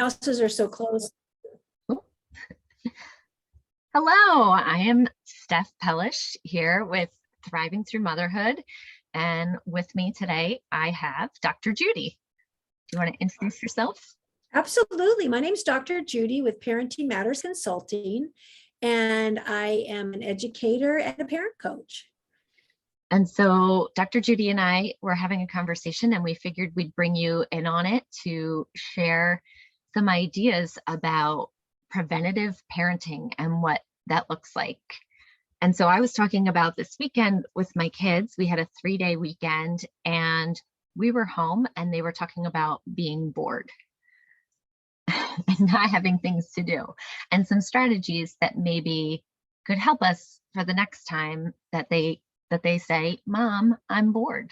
houses are so close. Hello, I am Steph Pellish here with Thriving Through Motherhood. And with me today, I have Dr. Judy. Do you want to introduce yourself? Absolutely. My name's Dr. Judy with Parenting Matters Consulting, and I am an educator and a parent coach. And so Dr. Judy and I were having a conversation and we figured we'd bring you in on it to share some ideas about preventative parenting and what that looks like. And so I was talking about this weekend with my kids. We had a 3-day weekend and we were home and they were talking about being bored and not having things to do and some strategies that maybe could help us for the next time that they say, Mom, I'm bored.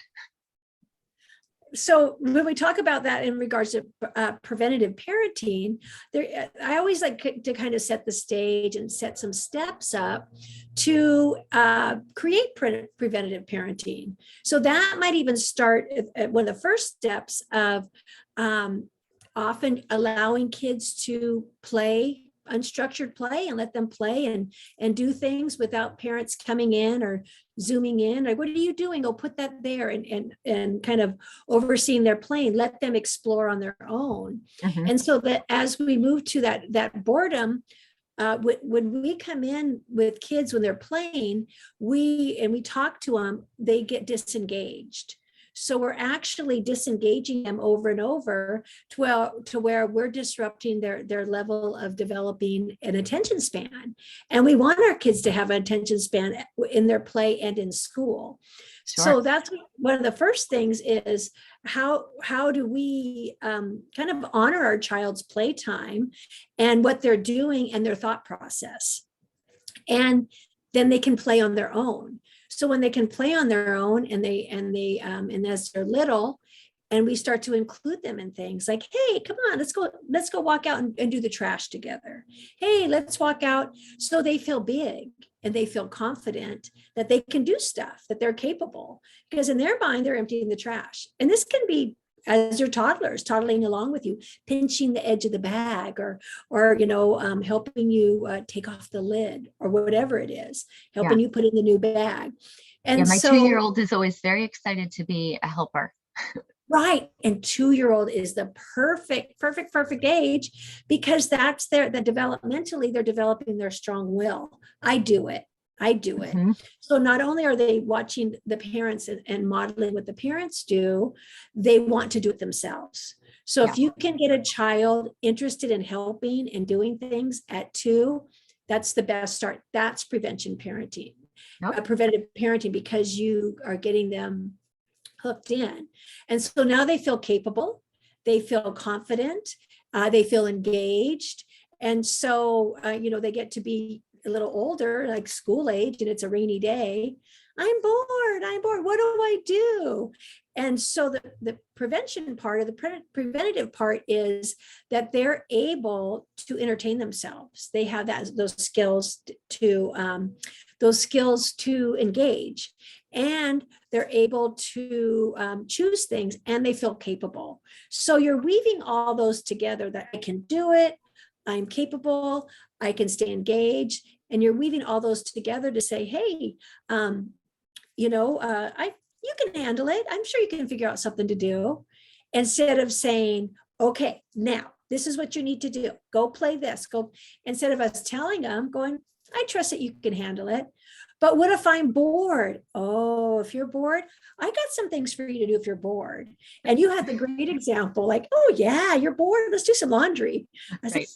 So when we talk about that in regards to preventative parenting, I always like to kind of set the stage and set some steps up to create preventative parenting. So that might even start at one of the first steps of often allowing kids to play, unstructured play, and let them play and do things without parents coming in or zooming in. Like, what are you doing? Oh, put that there, and kind of overseeing their playing. Let them explore on their own. Mm-hmm. And so that as we move to that boredom, when we come in with kids when they're playing, we talk to them, they get disengaged. So we're actually disengaging them over and over to where we're disrupting their level of developing an attention span. And we want our kids to have an attention span in their play and in school. Sure. So that's one of the first things is how do we kind of honor our child's playtime and what they're doing and their thought process. And then they can play on their own. So when they can play on their own and as they're little, and we start to include them in things like, hey, come on, let's go walk out and do the trash together. Hey, let's walk out. So they feel big and they feel confident that they can do stuff, that they're capable, because in their mind, they're emptying the trash. And this can be as your toddlers toddling along with you, pinching the edge of the bag or helping you take off the lid or whatever it is, helping you put in the new bag. And my so 2-year-old is always very excited to be a helper. Right. And 2-year-old is the perfect age, because that's developmentally, they're developing their strong will. I do it. Mm-hmm. So not only are they watching the parents and modeling what the parents do, they want to do it themselves. So if you can get a child interested in helping and doing things at 2, that's the best start. That's prevention parenting, preventative parenting, because you are getting them hooked in. And so now they feel capable, they feel confident, they feel engaged. And so, they get to be a little older, like school age, and it's a rainy day. I'm bored. What do I do? And so the prevention part, or the preventative part, is that they're able to entertain themselves. They have those skills to engage, and they're able to choose things, and they feel capable. So you're weaving all those together, that I can do it, I'm capable, I can stay engaged, and you're weaving all those together to say, hey, you can handle it. I'm sure you can figure out something to do, instead of saying, okay, now this is what you need to do. Go play this. Go. Instead of us telling them, going, I trust that you can handle it. But what if I'm bored? Oh, if you're bored, I got some things for you to do if you're bored. And you had the great example, like, oh yeah, you're bored. Let's do some laundry. I said,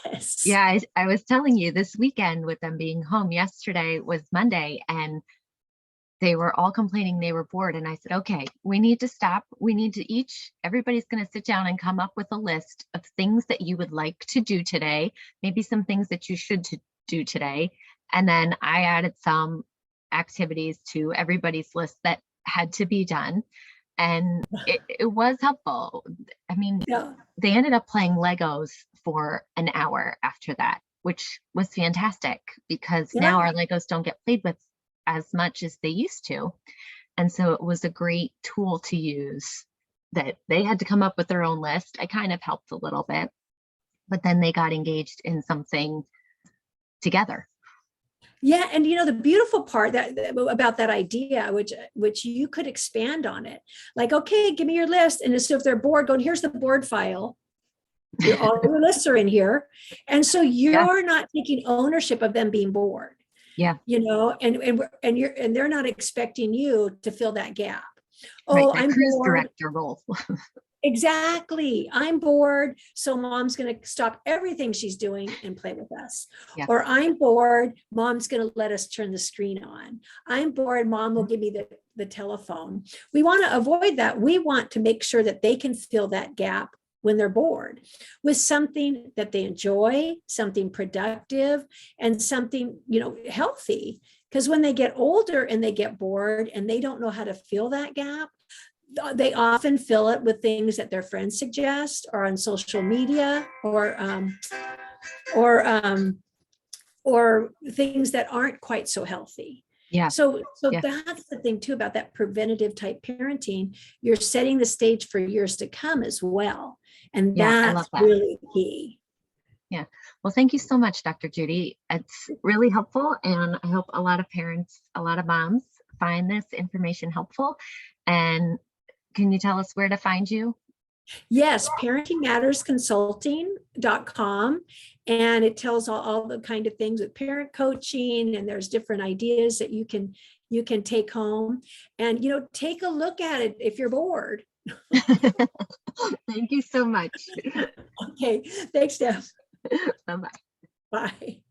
yes. Yeah, I was telling you, this weekend with them being home, yesterday was Monday, and they were all complaining they were bored. And I said, okay, we need to stop. We need to everybody's going to sit down and come up with a list of things that you would like to do today, maybe some things that you should do today. And then I added some activities to everybody's list that had to be done. And it was helpful. I mean, they ended up playing Legos for an hour after that, which was fantastic, because now our Legos don't get played with as much as they used to. And so it was a great tool to use, that they had to come up with their own list. I kind of helped a little bit. but then they got engaged in something together. Yeah, and you know, the beautiful part about that idea, which you could expand on it, like, okay, give me your list. And so if they're bored, going, here's the board file. All your lists are in here. And so you're not taking ownership of them being bored. Yeah. You know, and they're not expecting you to fill that gap. Right, Oh, I'm cruise bored. director role. Exactly. I'm bored. So mom's going to stop everything she's doing and play with us. Yeah. Or I'm bored. Mom's going to let us turn the screen on. I'm bored. Mom will give me the telephone. We want to avoid that. We want to make sure that they can fill that gap when they're bored with something that they enjoy, something productive, and something, you know, healthy. Because when they get older and they get bored and they don't know how to fill that gap, they often fill it with things that their friends suggest or on social media or things that aren't quite so healthy. Yeah. So that's the thing too about that preventative type parenting. You're setting the stage for years to come as well. And that's really key. Yeah. Well, thank you so much, Dr. Judy. It's really helpful. And I hope a lot of parents, a lot of moms find this information helpful. And can you tell us where to find you? Yes, parentingmattersconsulting.com. And it tells all the kind of things with parent coaching, and there's different ideas that you can take home and, you know, take a look at it if you're bored. Thank you so much. Okay, thanks, Deb. Bye-bye. Bye.